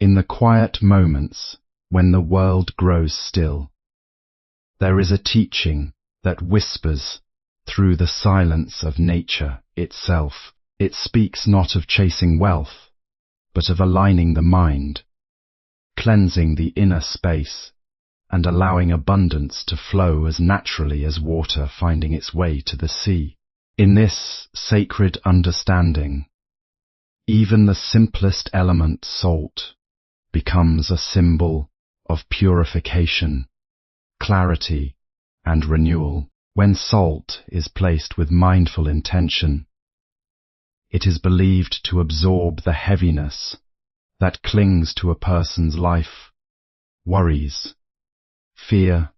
In the quiet moments when the world grows still, there is a teaching that whispers through the silence of nature itself. It speaks not of chasing wealth, but of aligning the mind, cleansing the inner space, and allowing abundance to flow as naturally as water finding its way to the sea. In this sacred understanding, even the simplest element, salt, becomes a symbol of purification, clarity, and renewal. When salt is placed with mindful intention, it is believed to absorb the heaviness that clings to a person's life, worries, fear,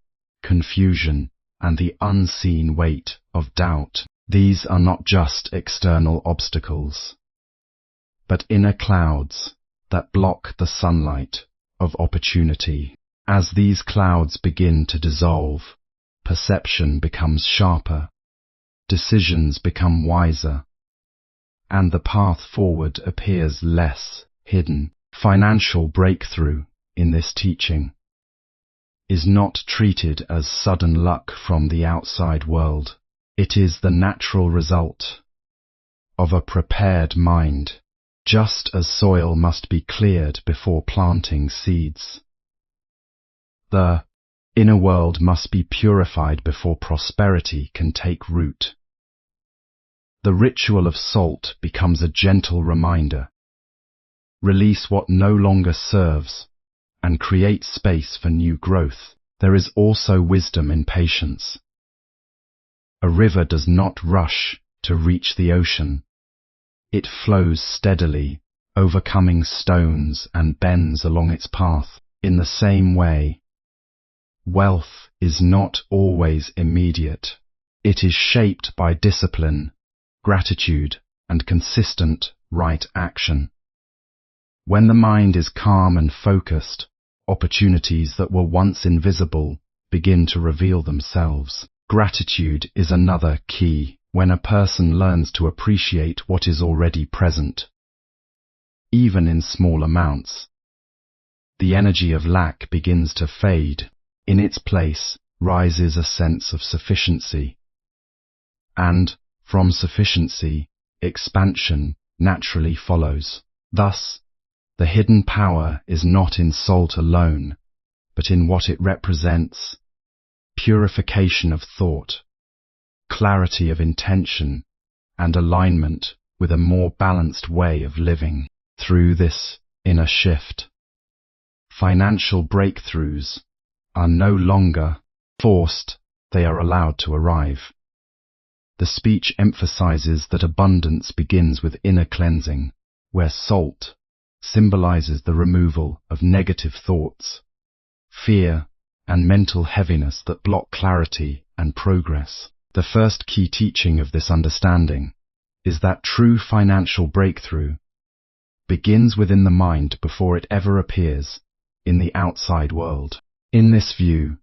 confusion, and the unseen weight of doubt. These are not just external obstacles, but inner clouds that block the sunlight of opportunity. As these clouds begin to dissolve, perception becomes sharper, decisions become wiser, and the path forward appears less hidden. Financial breakthrough in this teaching is not treated as sudden luck from the outside world. It is the natural result of a prepared mind, just as soil must be cleared before planting seeds. The inner world must be purified before prosperity can take root. The ritual of salt becomes a gentle reminder. Release what no longer serves and create space for new growth. There is also wisdom in patience. A river does not rush to reach the ocean. It flows steadily, overcoming stones and bends along its path. In the same way, wealth is not always immediate. It is shaped by discipline, gratitude, and consistent right action. When the mind is calm and focused, opportunities that were once invisible begin to reveal themselves. Gratitude is another key. When a person learns to appreciate what is already present, even in small amounts, the energy of lack begins to fade. In its place rises a sense of sufficiency. And, from sufficiency, expansion naturally follows. Thus, the hidden power is not in salt alone, but in what it represents: purification of thought, clarity of intention, and alignment with a more balanced way of living. Through this inner shift, financial breakthroughs are no longer forced, they are allowed to arrive. The speech emphasizes that abundance begins with inner cleansing, where salt symbolizes the removal of negative thoughts, fear, and mental heaviness that block clarity and progress. The first key teaching of this understanding is that true financial breakthrough begins within the mind before it ever appears in the outside world. In this view,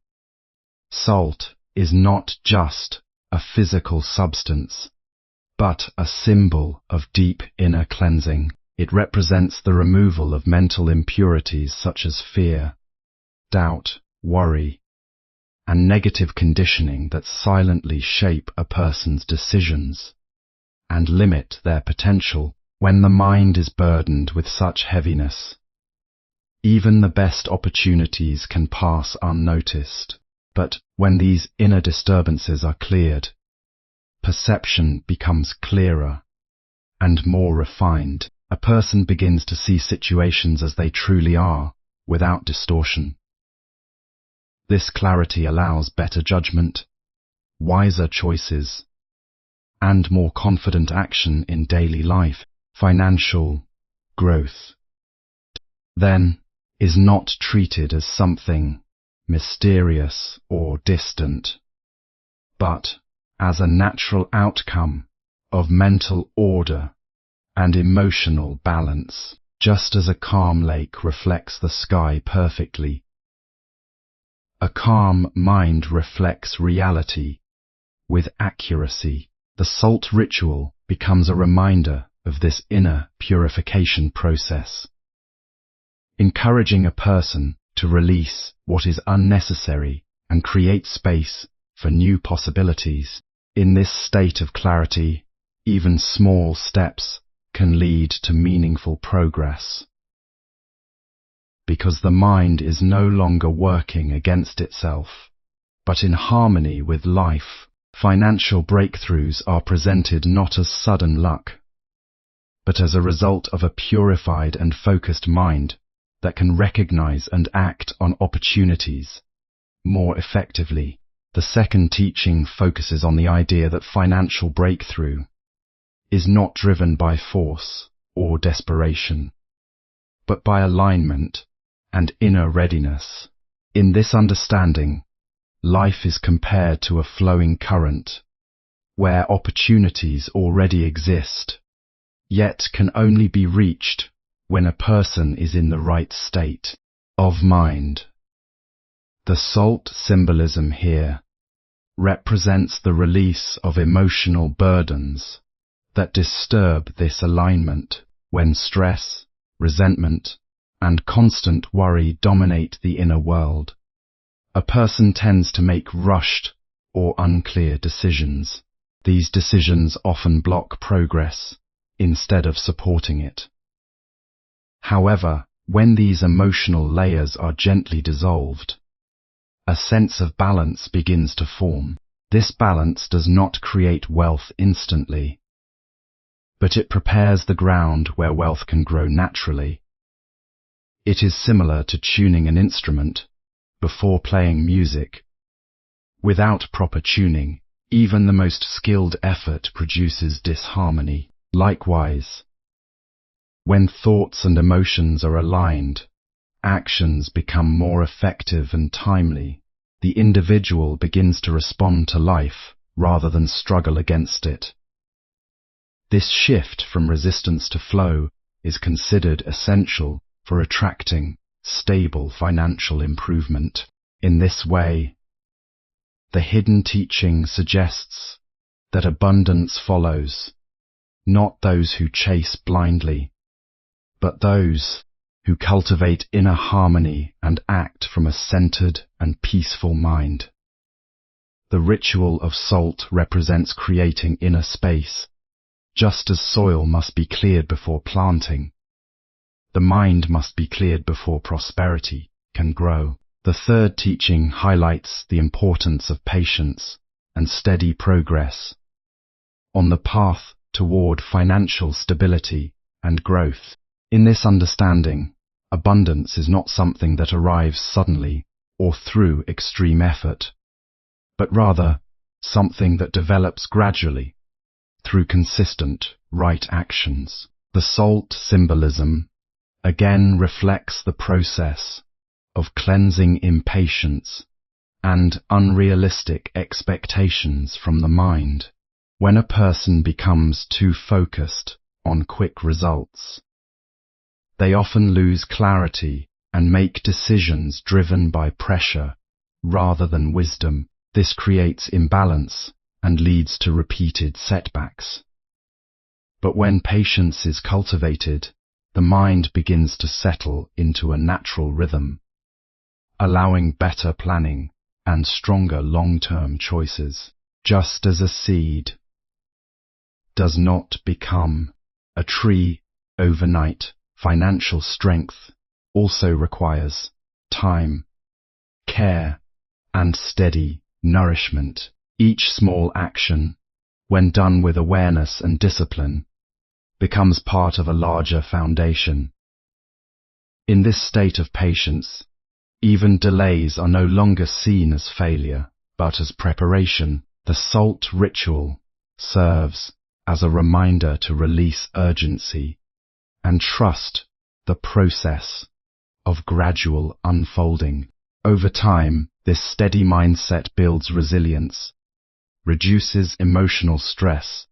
salt is not just a physical substance, but a symbol of deep inner cleansing. It represents the removal of mental impurities such as fear, doubt, worry, and negative conditioning that silently shape a person's decisions and limit their potential. When the mind is burdened with such heaviness, even the best opportunities can pass unnoticed. But when these inner disturbances are cleared, perception becomes clearer and more refined. A person begins to see situations as they truly are, without distortion. This clarity allows better judgment, wiser choices, and more confident action in daily life. Financial growth, then, is not treated as something mysterious or distant, but as a natural outcome of mental order and emotional balance. Just as a calm lake reflects the sky perfectly, a calm mind reflects reality with accuracy. The salt ritual becomes a reminder of this inner purification process. encouraging a person to release what is unnecessary and create space for new possibilities. In this state of clarity, even small steps can lead to meaningful progress. Because the mind is no longer working against itself, but in harmony with life, financial breakthroughs are presented not as sudden luck, but as a result of a purified and focused mind that can recognize and act on opportunities more effectively. The second teaching focuses on the idea that financial breakthrough is not driven by force or desperation, but by alignment and inner readiness. In this understanding, life is compared to a flowing current, where opportunities already exist, yet can only be reached when a person is in the right state of mind. The salt symbolism here represents the release of emotional burdens that disturb this alignment when stress, resentment, and constant worry dominate the inner world. A person tends to make rushed or unclear decisions. These decisions often block progress instead of supporting it. However, when these emotional layers are gently dissolved, a sense of balance begins to form. This balance does not create wealth instantly, but it prepares the ground where wealth can grow naturally. It is similar to tuning an instrument before playing music. Without proper tuning, even the most skilled effort produces disharmony. Likewise, when thoughts and emotions are aligned, actions become more effective and timely. The individual begins to respond to life rather than struggle against it. This shift from resistance to flow is considered essential for attracting stable financial improvement. In this way, the hidden teaching suggests that abundance follows not those who chase blindly, but those who cultivate inner harmony and act from a centered and peaceful mind. The ritual of salt represents creating inner space. Just as soil must be cleared before planting, the mind must be cleared before prosperity can grow. The third teaching highlights the importance of patience and steady progress on the path toward financial stability and growth. In this understanding, abundance is not something that arrives suddenly or through extreme effort, but rather something that develops gradually through consistent, right actions. The salt symbolism again reflects the process of cleansing impatience and unrealistic expectations from the mind. When a person becomes too focused on quick results, they often lose clarity and make decisions driven by pressure rather than wisdom. This creates imbalance and leads to repeated setbacks. But when patience is cultivated, the mind begins to settle into a natural rhythm, allowing better planning and stronger long-term choices. Just as a seed does not become a tree overnight, financial strength also requires time, care, and steady nourishment. Each small action, when done with awareness and discipline, becomes part of a larger foundation. In this state of patience, even delays are no longer seen as failure, but as preparation. The salt ritual serves as a reminder to release urgency and trust the process of gradual unfolding. Over time, this steady mindset builds resilience, reduces emotional stress,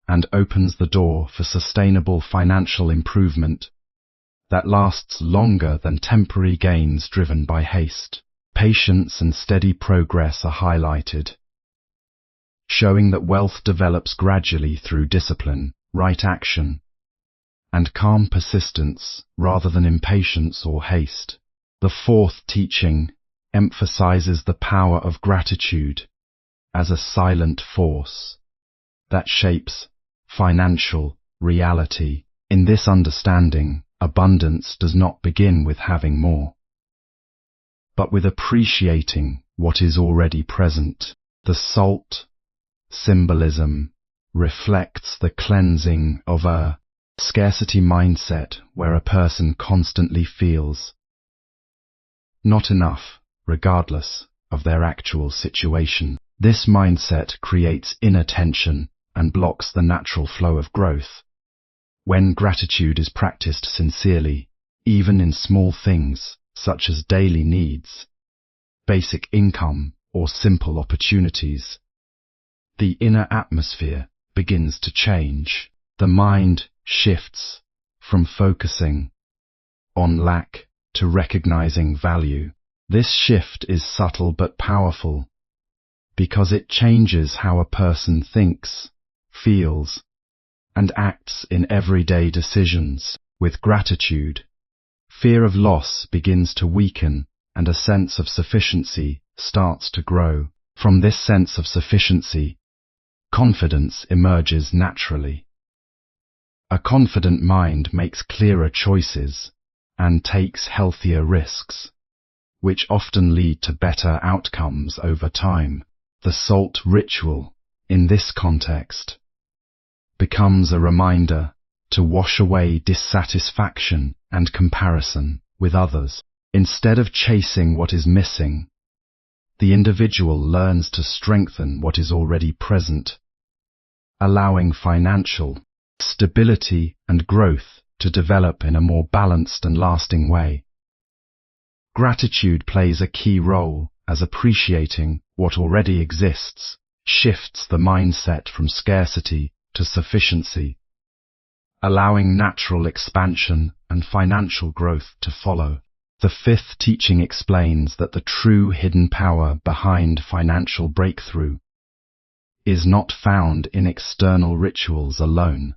and opens the door for sustainable financial improvement that lasts longer than temporary gains driven by haste. Patience and steady progress are highlighted, showing that wealth develops gradually through discipline, right action, and calm persistence rather than impatience or haste. The fourth teaching emphasizes the power of gratitude as a silent force that shapes financial reality. In this understanding, abundance does not begin with having more, but with appreciating what is already present. The salt symbolism reflects the cleansing of a scarcity mindset where a person constantly feels not enough, regardless of their actual situation. This mindset creates inner tension and blocks the natural flow of growth. When gratitude is practiced sincerely, even in small things such as daily needs, basic income, or simple opportunities, the inner atmosphere begins to change. The mind shifts from focusing on lack to recognizing value. This shift is subtle but powerful because it changes how a person thinks, feels, and acts in everyday decisions. With gratitude, fear of loss begins to weaken and a sense of sufficiency starts to grow. From this sense of sufficiency, confidence emerges naturally. A confident mind makes clearer choices and takes healthier risks, which often lead to better outcomes over time. The salt ritual, in this context, becomes a reminder to wash away dissatisfaction and comparison with others. Instead of chasing what is missing, the individual learns to strengthen what is already present, allowing financial stability and growth to develop in a more balanced and lasting way. Gratitude plays a key role as appreciating what already exists shifts the mindset from scarcity to sufficiency, allowing natural expansion and financial growth to follow. The fifth teaching explains that the true hidden power behind financial breakthrough is not found in external rituals alone,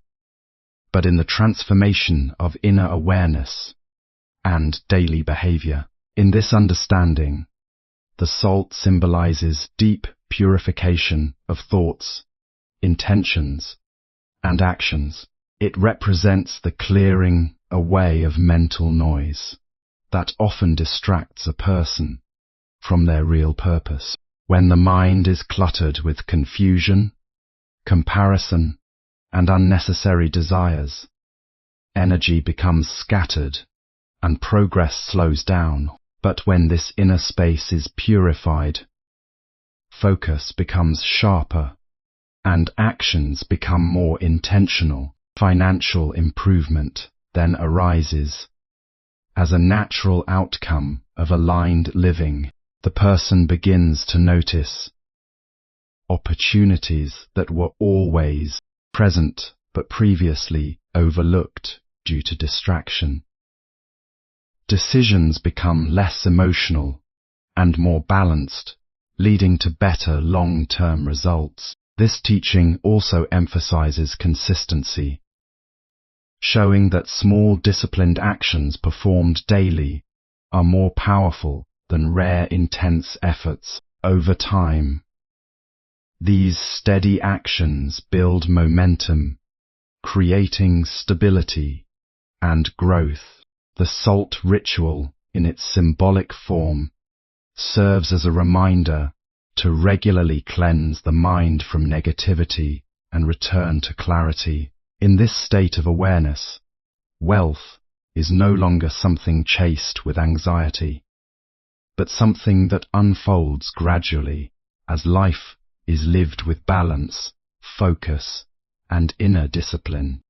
but in the transformation of inner awareness and daily behavior. In this understanding, the salt symbolizes deep purification of thoughts, intentions, and actions. It represents the clearing away of mental noise that often distracts a person from their real purpose. When the mind is cluttered with confusion, comparison, and unnecessary desires, energy becomes scattered and progress slows down. But when this inner space is purified, focus becomes sharper and actions become more intentional. Financial improvement then arises as a natural outcome of aligned living. The person begins to notice opportunities that were always present but previously overlooked due to distraction. Decisions become less emotional and more balanced, leading to better long-term results. This teaching also emphasizes consistency, showing that small disciplined actions performed daily are more powerful than rare intense efforts. Over time, these steady actions build momentum, creating stability and growth. The salt ritual, in its symbolic form, serves as a reminder to regularly cleanse the mind from negativity and return to clarity. In this state of awareness, wealth is no longer something chased with anxiety, but something that unfolds gradually as life is lived with balance, focus, and inner discipline.